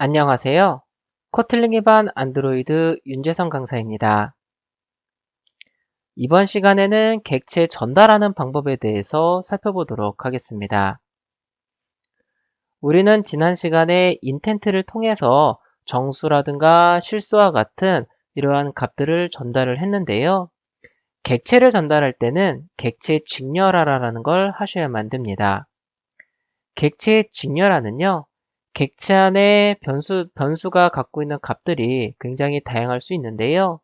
안녕하세요. 코틀린 기반 안드로이드 윤재성 강사입니다. 이번 시간에는 객체 전달하는 방법에 대해서 살펴보도록 하겠습니다. 우리는 지난 시간에 인텐트를 통해서 정수라든가 실수와 같은 이러한 값들을 전달을 했는데요. 객체를 전달할 때는 객체 직렬하라는 걸 하셔야만 됩니다. 객체 직렬하는요, 객체 안에 변수가 갖고 있는 값들이 굉장히 다양할 수 있는데요.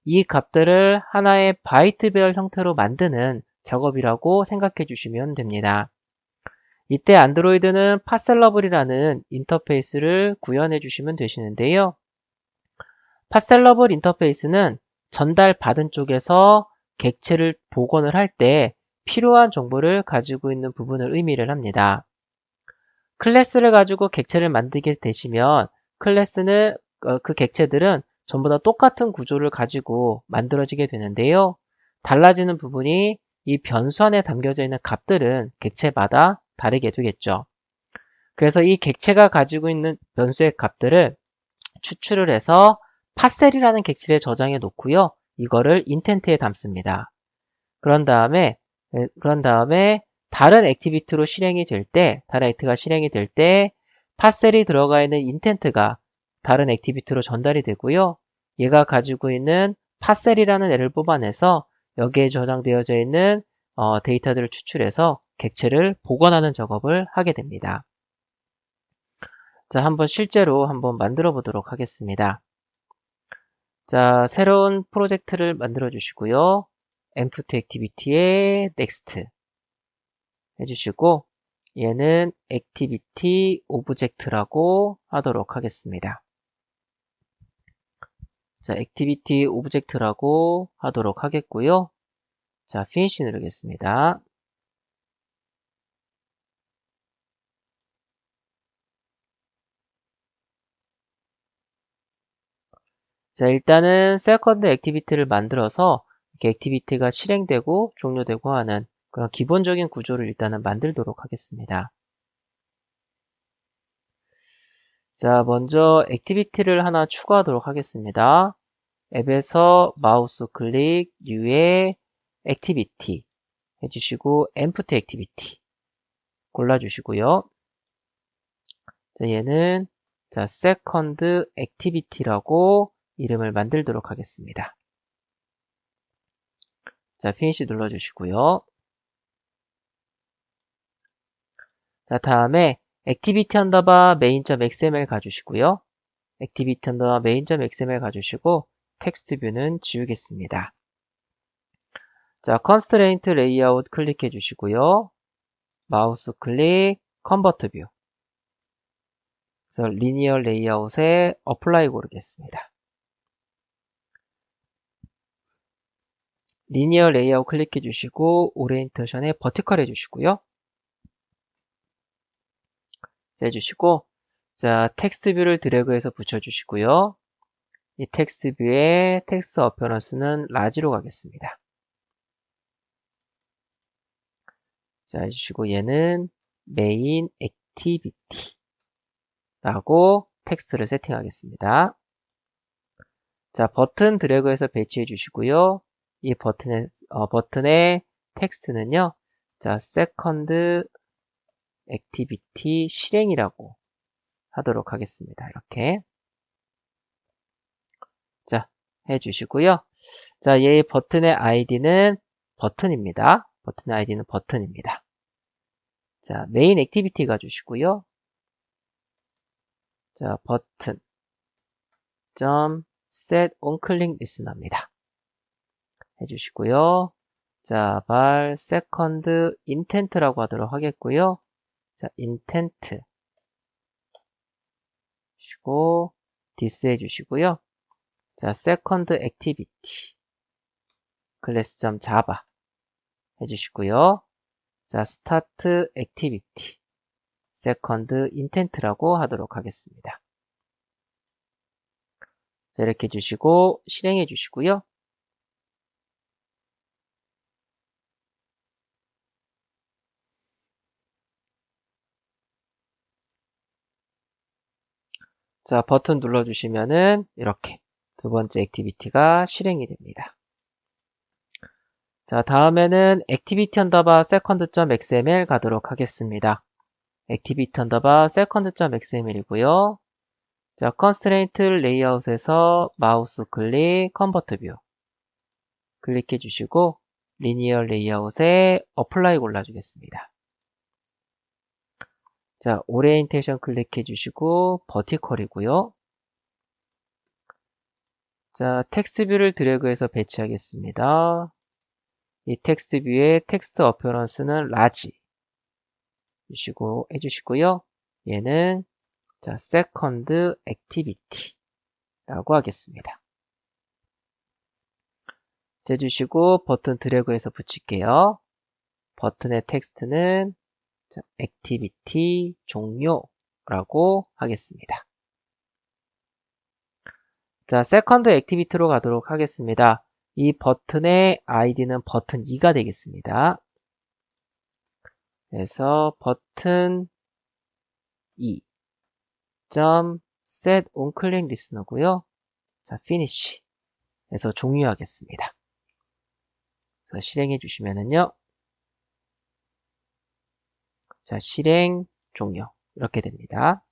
이 값들을 하나의 바이트별 형태로 만드는 작업이라고 생각해 주시면 됩니다. 이때 안드로이드는 파셀러블이라는 인터페이스를 구현해 주시면 되시는데요. 파셀러블 인터페이스는 전달받은 쪽에서 객체를 복원을 할 때 필요한 정보를 가지고 있는 부분을 의미를 합니다. 클래스를 가지고 객체를 만들게 되시면 클래스는 그 객체들은 전부 다 똑같은 구조를 가지고 만들어지게 되는데요. 달라지는 부분이 이 변수 안에 담겨져 있는 값들은 객체마다 다르게 되겠죠. 그래서 이 객체가 가지고 있는 변수의 값들을 추출을 해서 파셀이라는 객체에 저장해 놓고요. 이거를 인텐트에 담습니다. 그런 다음에 다른 액티비티로 실행이 될 때, 다른 액트가 실행이 될 때 파셀이 들어가 있는 인텐트가 다른 액티비티로 전달이 되고요. 얘가 가지고 있는 파셀이라는 애를 뽑아내서 여기에 저장되어져 있는 데이터들을 추출해서 객체를 복원하는 작업을 하게 됩니다. 자, 실제로 한번 만들어 보도록 하겠습니다. 자, 새로운 프로젝트를 만들어 주시고요. empty activity에 next 해주시고 얘는 activity object라고 하도록 하겠습니다. 자, activity object라고 하도록 하겠고요. 자, finish 누르겠습니다. 자, 일단은 second activity를 만들어서 이렇게 activity가 실행되고 종료되고 하는 그런 기본적인 구조를 일단은 만들도록 하겠습니다. 자, 먼저 액티비티를 하나 추가하도록 하겠습니다. 앱에서 마우스 클릭, U에 액티비티 해주시고 empty 액티비티 골라주시고요. 자, 얘는 자, second activity라고 이름을 만들도록 하겠습니다. 자, finish 눌러주시고요. 자, 다음에 activity 언더바 main.xml 가주시고요. activity 언더바 main.xml 가주시고 텍스트 뷰는 지우겠습니다. 자, constraint layout 클릭해 주시고요. 마우스 클릭, 컨버트 뷰. 그래서 리니어 레이아웃에 어플라이 고르겠습니다. 리니어 레이아웃 클릭해 주시고 오리엔테이션에 버티컬 해주시고요. 해주시고 자, 텍스트 뷰를 드래그해서 붙여주시고요. 이 텍스트 뷰의 텍스트 어피어런스는 라지로 가겠습니다. 자, 해주시고 얘는 메인 액티비티 라고 텍스트를 세팅하겠습니다. 자, 버튼 드래그해서 배치해 주시고요. 이 버튼의 텍스트는요. 자, second activity 실행이라고 하도록 하겠습니다. 이렇게. 자, 해주시고요. 자, 얘 버튼의 아이디는 버튼입니다. 버튼의 아이디는 버튼입니다. 자, 메인 액티비티 가주시고요. 자, 버튼 set on click listener입니다. 해주시고요. 자, second intent라고 하도록 하겠고요. 자, intent 주시고 this 해주시고요. 자, second activity class.java 해주시고요. 자, start activity second intent라고 하도록 하겠습니다. 자, 이렇게 해주시고 실행해 주시고요. 자, 버튼 눌러주시면은 이렇게 두 번째 액티비티가 실행이 됩니다. 자, 다음에는 activity underbar second.xml 가도록 하겠습니다. activity underbar second.xml이고요. 자, constraint layout에서 마우스 클릭, convert view 클릭해 주시고 linear layout에 apply 골라주겠습니다. 자, orientation 클릭해 주시고 vertical이고요. 자, 텍스트 뷰를 드래그해서 배치하겠습니다. 이 텍스트 뷰의 텍스트 어피어런스는 large 해주시고요. 얘는 자, second activity 라고 하겠습니다. 해주시고 버튼 드래그해서 붙일게요. 버튼의 텍스트는 자, activity 종료라고 하겠습니다. 자, second activity로 가도록 하겠습니다. 이 버튼의 아이디는 버튼 2가 되겠습니다. 그래서 버튼 2 set on click listener고요. 자, finish 해서 종료하겠습니다. 그래서 실행해 주시면은요. 자, 실행 종료 이렇게 됩니다.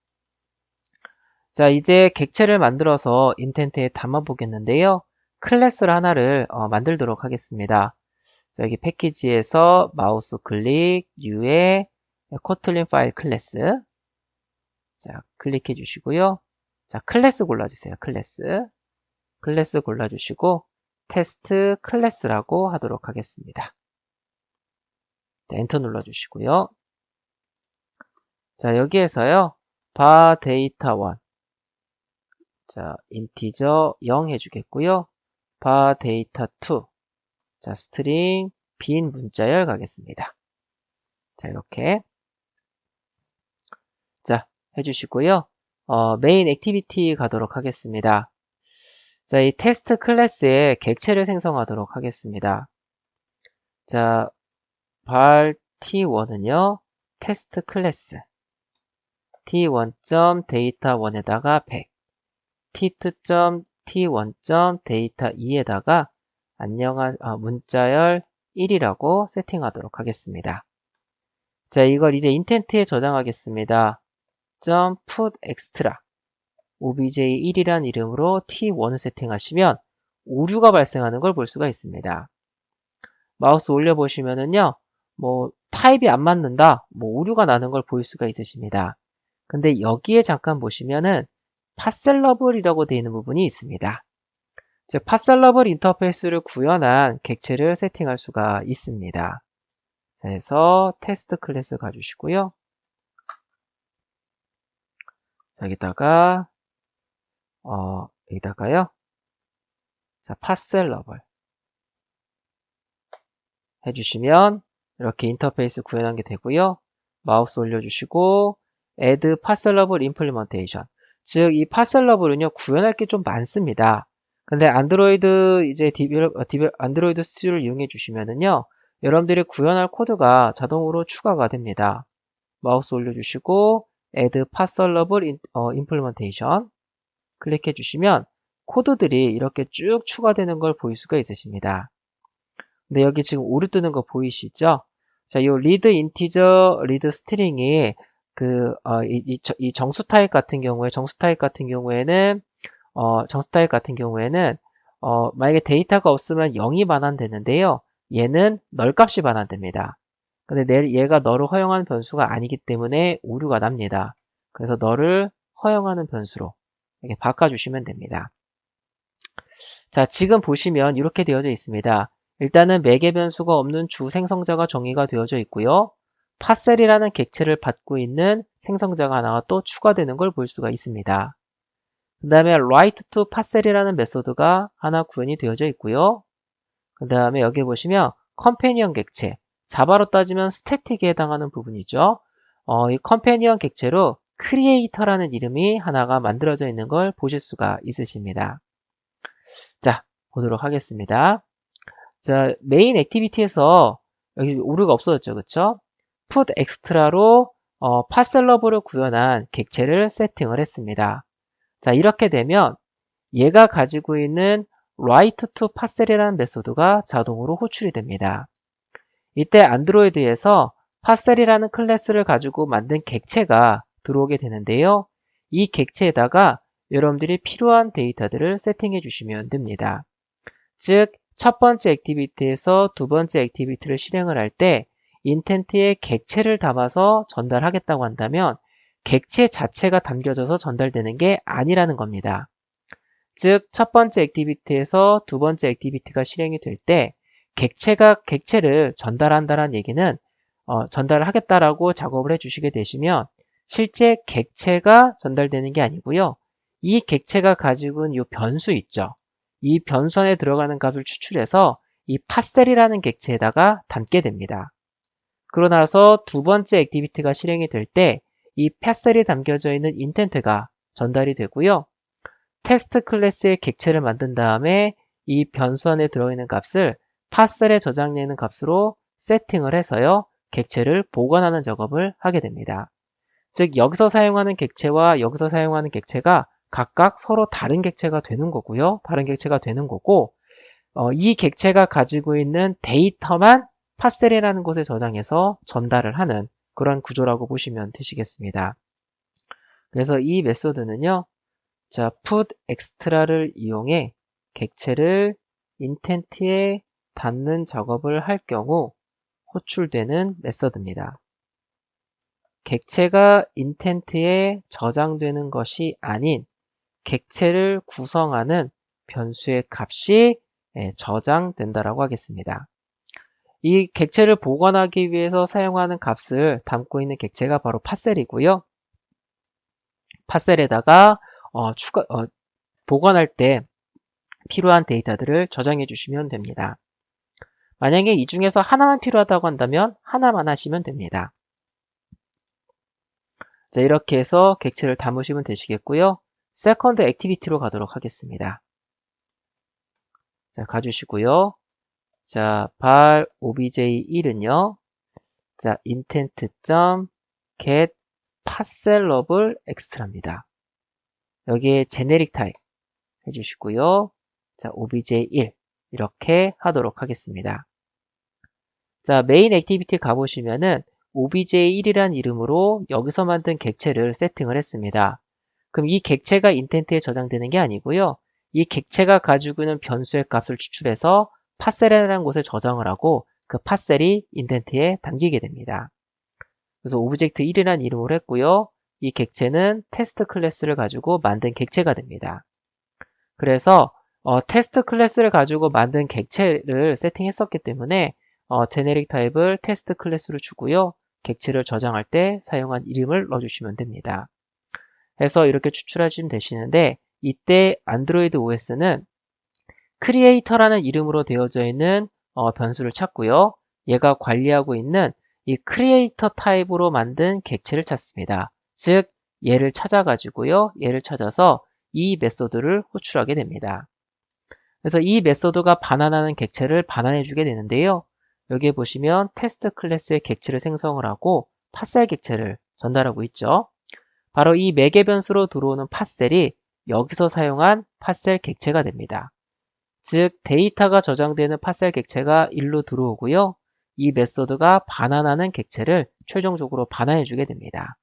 자, 이제 객체를 만들어서 인텐트에 담아 보겠는데요. 클래스를 하나를 만들도록 하겠습니다. 자, 여기 패키지에서 마우스 클릭, U에 코틀린 파일 클래스. 자, 클릭해 주시고요. 자, 클래스 골라주세요. 클래스 골라주시고 테스트 클래스라고 하도록 하겠습니다. 자, 엔터 눌러주시고요. 자, 여기에서요. 바 데이터 1. 자, 인티저 0 해주겠고요. 바 데이터 2. 자, 스트링 빈 문자열 가겠습니다. 자, 이렇게. 자, 해주시고요. 메인 액티비티 가도록 하겠습니다. 자, 이 테스트 클래스에 객체를 생성하도록 하겠습니다. 자, 발 t1은요, 테스트 클래스. t1.data1에다가 100. t2.t1.data2에다가 문자열 1이라고 세팅하도록 하겠습니다. 자, 이걸 이제 인텐트에 저장하겠습니다. .put extra obj1이란 이름으로 t1을 세팅하시면 오류가 발생하는 걸 볼 수가 있습니다. 마우스 올려보시면은요, 뭐 타입이 안 맞는다, 뭐 오류가 나는 걸 볼 수가 있으십니다. 근데 여기에 잠깐 보시면은 파셀러블이라고 되어 있는 부분이 있습니다. 즉, 파셀러블 인터페이스를 구현한 객체를 세팅할 수가 있습니다. 그래서 테스트 클래스 가주시고요. 여기다가요. 자, 파셀러블 해주시면 이렇게 인터페이스 구현한 게 되고요. 마우스 올려주시고 add parserable implementation. 즉, 이 파셀러블은요, 구현할 게 좀 많습니다. 근데 안드로이드 안드로이드 스튜디오를 이용해 주시면은요, 여러분들이 구현할 코드가 자동으로 추가가 됩니다. 마우스 올려주시고 add parserable implementation 클릭해 주시면 코드들이 이렇게 쭉 추가되는 걸 볼 수가 있으십니다. 근데 여기 지금 오류 뜨는 거 보이시죠? 자, 요 read integer, read string이 이 정수 타입 같은 경우에는 만약에 데이터가 없으면 0이 반환되는데요. 얘는 널 값이 반환됩니다. 근데 얘가 널을 허용하는 변수가 아니기 때문에 오류가 납니다. 그래서 널을 허용하는 변수로 이렇게 바꿔주시면 됩니다. 자, 지금 보시면 이렇게 되어져 있습니다. 일단은 매개 변수가 없는 주 생성자가 정의가 되어져 있고요. 파셀이라는 객체를 받고 있는 생성자가 하나가 또 추가되는 걸 볼 수가 있습니다. 그 다음에 write to parsel이라는 메소드가 하나 구현이 되어져 있고요. 그 다음에 여기 보시면 컴패니언 객체, 자바로 따지면 스태틱에 해당하는 부분이죠. 이 컴패니언 객체로 creator라는 이름이 하나가 만들어져 있는 걸 보실 수가 있으십니다. 자, 보도록 하겠습니다. 자, 메인 액티비티에서 여기 오류가 없어졌죠, 그쵸? put extra로 파셀러블을 구현한 객체를 세팅을 했습니다. 자, 이렇게 되면 얘가 가지고 있는 write to parcel이라는 메소드가 자동으로 호출이 됩니다. 이때 안드로이드에서 parcel이라는 클래스를 가지고 만든 객체가 들어오게 되는데요. 이 객체에다가 여러분들이 필요한 데이터들을 세팅해 주시면 됩니다. 즉, 첫 번째 액티비티에서 두 번째 액티비티를 실행을 할 때 인텐트에 객체를 담아서 전달하겠다고 한다면 객체 자체가 담겨져서 전달되는 게 아니라는 겁니다. 즉, 첫 번째 액티비티에서 두 번째 액티비티가 실행이 될 때 객체를 전달한다는 얘기는 전달을 하겠다라고 작업을 해주시게 되시면 실제 객체가 전달되는 게 아니고요. 이 객체가 가지고 있는 이 변수 있죠. 이 변수 안에 들어가는 값을 추출해서 이 parcel이라는 객체에다가 담게 됩니다. 그러고 나서 두 번째 액티비티가 실행이 될 때 이 parcel이 담겨져 있는 인텐트가 전달이 되고요. 테스트 클래스의 객체를 만든 다음에 이 변수 안에 들어있는 값을 parcel에 저장되는 값으로 세팅을 해서요. 객체를 보관하는 작업을 하게 됩니다. 즉 여기서 사용하는 객체와 여기서 사용하는 객체가 각각 서로 다른 객체가 되는 거고요. 다른 객체가 되는 거고 이 객체가 가지고 있는 데이터만 parcel이라는 곳에 저장해서 전달을 하는 그런 구조라고 보시면 되시겠습니다. 그래서 이 메소드는요. 자, put extra를 이용해 객체를 인텐트에 닿는 작업을 할 경우 호출되는 메서드입니다. 객체가 인텐트에 저장되는 것이 아닌 객체를 구성하는 변수의 값이 저장된다라고 하겠습니다. 이 객체를 보관하기 위해서 사용하는 값을 담고 있는 객체가 바로 parcel이고요. parcel에다가 보관할 때 필요한 데이터들을 저장해 주시면 됩니다. 만약에 이 중에서 하나만 필요하다고 한다면 하나만 하시면 됩니다. 자, 이렇게 해서 객체를 담으시면 되시겠고요. 세컨드 액티비티로 가도록 하겠습니다. 자, 가주시고요. 자, 발 obj1은요. 자, intent.get parcelable extra입니다. 여기에 제네릭 타입 해주시고요. 자, obj1 이렇게 하도록 하겠습니다. 자, 메인 액티비티 가보시면은 obj1이란 이름으로 여기서 만든 객체를 세팅을 했습니다. 그럼 이 객체가 인텐트에 저장되는 게 아니고요. 이 객체가 가지고 있는 변수의 값을 추출해서 parcel이라는 곳에 저장을 하고 그 parcel이 인텐트에 담기게 됩니다. 그래서 오브젝트1이라는 이름으로 했고요. 이 객체는 테스트 클래스를 가지고 만든 객체가 됩니다. 그래서 테스트 클래스를 가지고 만든 객체를 세팅했었기 때문에 제네릭 타입을 테스트 클래스로 주고요. 객체를 저장할 때 사용한 이름을 넣어주시면 됩니다. 해서 이렇게 추출하시면 되시는데 이때 안드로이드 OS는 크리에이터라는 이름으로 되어져 있는 변수를 찾고요. 얘가 관리하고 있는 이 크리에이터 타입으로 만든 객체를 찾습니다. 즉 얘를 찾아가지고요. 얘를 찾아서 이 메소드를 호출하게 됩니다. 그래서 이 메소드가 반환하는 객체를 반환해 주게 되는데요. 여기에 보시면 테스트 클래스의 객체를 생성을 하고 parcel 객체를 전달하고 있죠. 바로 이 매개 변수로 들어오는 parcel이 여기서 사용한 parcel 객체가 됩니다. 즉 데이터가 저장되는 parcel 객체가 1로 들어오고요. 이 메소드가 반환하는 객체를 최종적으로 반환해 주게 됩니다.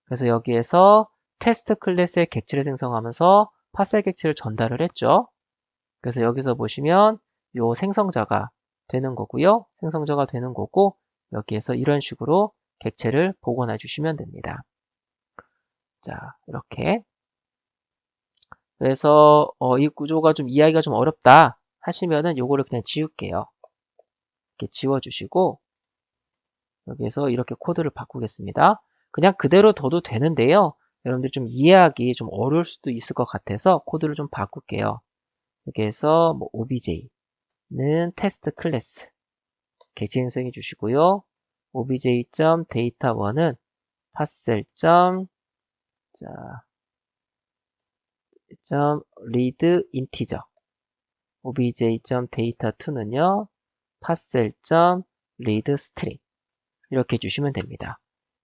그래서 여기에서 테스트 클래스의 객체를 생성하면서 parcel 객체를 전달을 했죠. 그래서 여기서 보시면 요 생성자가 되는 거고요. 생성자가 되는 거고 여기에서 이런 식으로 객체를 복원해 주시면 됩니다. 자, 이렇게. 그래서 이 구조가 좀 이해하기가 좀 어렵다 하시면은 요거를 그냥 지울게요. 이렇게 지워주시고 여기에서 이렇게 코드를 바꾸겠습니다. 그냥 그대로 둬도 되는데요. 여러분들 좀 이해하기 좀 어려울 수도 있을 것 같아서 코드를 좀 바꿀게요. 여기에서 뭐 obj는 테스트 클래스 객체 생성해 주시고요. obj.data1은 parcel. read integer. obj.data2는요. parcel.read string. 이렇게 해주시면 됩니다.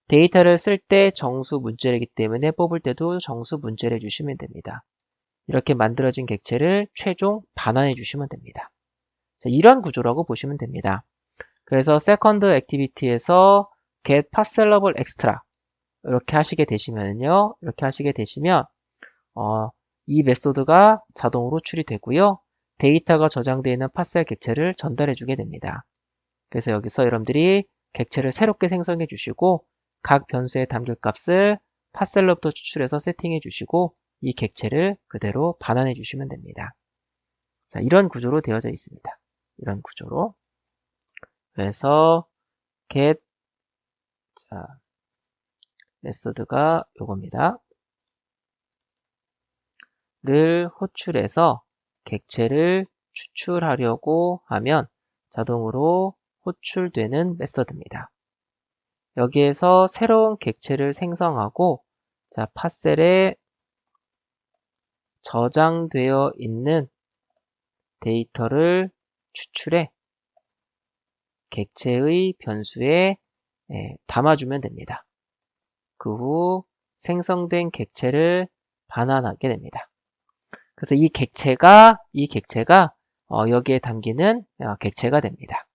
데이터를 쓸 때 정수 문자이기 때문에 뽑을 때도 정수 문자를 해주시면 됩니다. 이렇게 만들어진 객체를 최종 반환해 주시면 됩니다. 자, 이런 구조라고 보시면 됩니다. 그래서 세컨드 액티비티에서 get parcelable extra 이렇게 하시게 되시면요. 이렇게 하시게 되시면 이 메소드가 자동으로 출이되고요. 데이터가 저장되어 있는 파셀 객체를 전달해 주게 됩니다. 그래서 여기서 여러분들이 객체를 새롭게 생성해 주시고 각 변수에 담길 값을 파셀로부터 추출해서 세팅해 주시고 이 객체를 그대로 반환해 주시면 됩니다. 자, 이런 구조로 되어져 있습니다. 이런 구조로. 그래서 get 자, 메소드가 요겁니다. 를 호출해서 객체를 추출하려고 하면 자동으로 호출되는 메서드입니다. 여기에서 새로운 객체를 생성하고 자, 파셀에 저장되어 있는 데이터를 추출해 객체의 변수에 담아주면 됩니다. 그 후 생성된 객체를 반환하게 됩니다. 그래서 이 객체가 여기에 담기는 객체가 됩니다.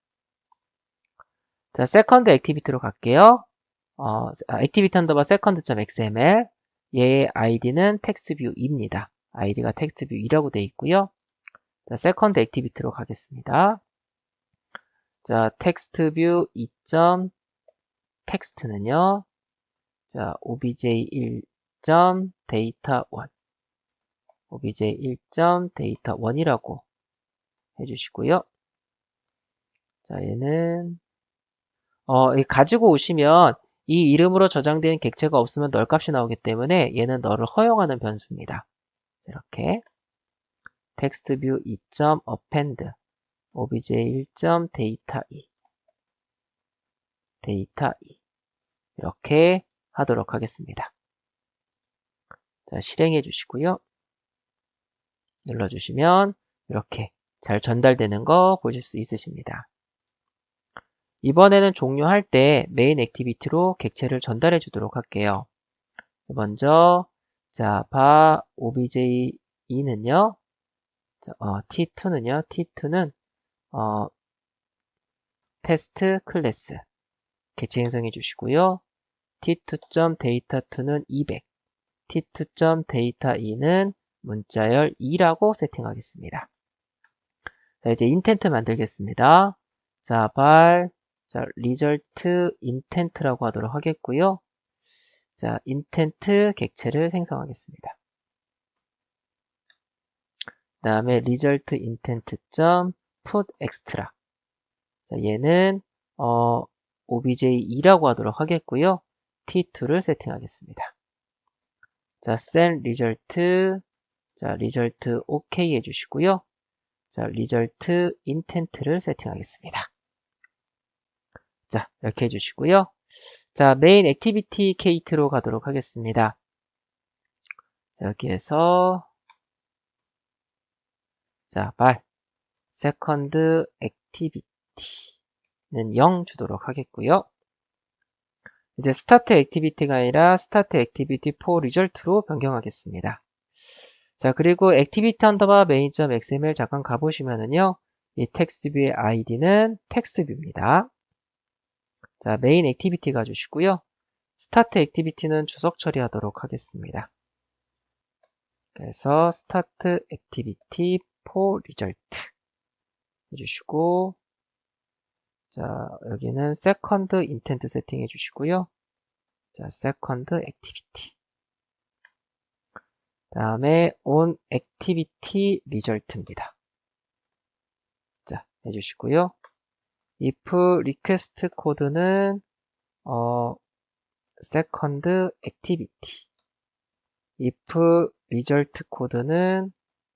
자, 세컨드 액티비티로 갈게요. 액티비티 언더바 세컨드.xml 얘의 id는 텍스트뷰 2입니다. id가 텍스트뷰 2라고 되어 있고요. 자, 세컨드 액티비티로 가겠습니다. 자, 텍스트뷰 2.text는요. 자, obj1.data1 obj1.data1이라고 해주시고요. 자, 얘는 가지고 오시면 이 이름으로 저장된 객체가 없으면 널 값이 나오기 때문에 얘는 널을 허용하는 변수입니다. 이렇게 textView 2.append obj1.data2 data2 이렇게 하도록 하겠습니다. 자, 실행해 주시고요. 눌러주시면 이렇게 잘 전달되는 거 보실 수 있으십니다. 이번에는 종료할 때 메인 액티비티로 객체를 전달해 주도록 할게요. 먼저 자, 바 obj2는요. t2는 테스트 클래스 객체 생성해 주시고요. t2.data2는 200 t2.data2는 문자열 2라고 세팅하겠습니다. 자, 이제 인텐트 만들겠습니다. 자, result intent라고 하도록 하겠고요. 자, 인텐트 객체를 생성하겠습니다. 그 다음에 result intent.put extra. 자, 얘는 obj2라고 하도록 하겠고요. t2를 세팅하겠습니다. 자, send result. 자, result OK 해주시고요. 자, result intent를 세팅하겠습니다. 자, 이렇게 해주시고요. 자, main activity cate로 가도록 하겠습니다. 자, 여기에서 자, second activity는 0 주도록 하겠고요. 이제 start activity가 아니라 start activity for result로 변경하겠습니다. 자, 그리고 activity underbar main.xml 잠깐 가보시면은요, 이 텍스트뷰의 id는 텍스트뷰입니다. 자, main activity 가주시고요. start activity는 주석 처리하도록 하겠습니다. 그래서 start activity for result 해주시고, 자, 여기는 second intent 세팅 해주시고요. 자, second activity. 다음에 on activity result입니다. 자, 해주시고요. if request 코드는 second activity. if result 코드는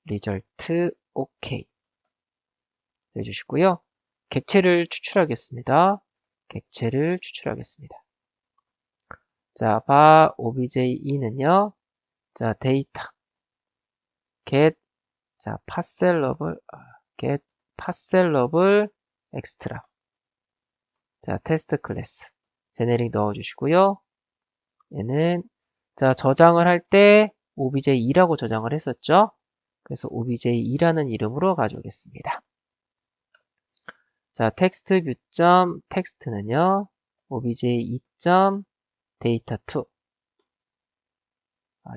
result OK 해주시고요. 객체를 추출하겠습니다. 객체를 추출하겠습니다. 자, obj2는요. 자, 데이터 get 자, parcelable extra. 자, 테스트 클래스. 제네릭 넣어주시고요. 얘는 자 저장을 할 때 obj2라고 저장을 했었죠. 그래서 obj2라는 이름으로 가져오겠습니다. 자 텍스트 뷰 텍스트는요 obj2.data2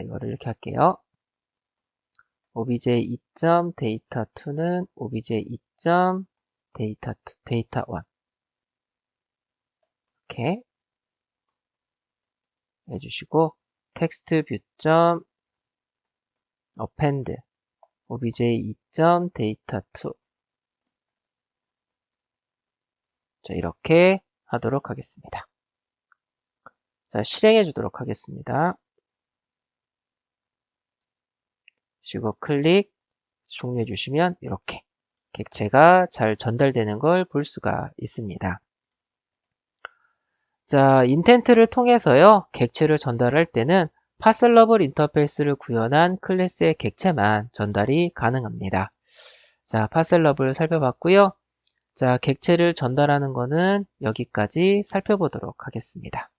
이거를 이렇게 할게요. obj2.data2는 obj2.data1 이렇게 해주시고 텍스트 뷰 append obj2.data2 자, 이렇게 하도록 하겠습니다. 자, 실행해 주도록 하겠습니다. 그리고 클릭 종료해 주시면 이렇게 객체가 잘 전달되는 걸 볼 수가 있습니다. 자, 인텐트를 통해서요, 객체를 전달할 때는 파셀러블 인터페이스를 구현한 클래스의 객체만 전달이 가능합니다. 자, 파셀러블 살펴봤고요. 자, 객체를 전달하는 거는 여기까지 살펴보도록 하겠습니다.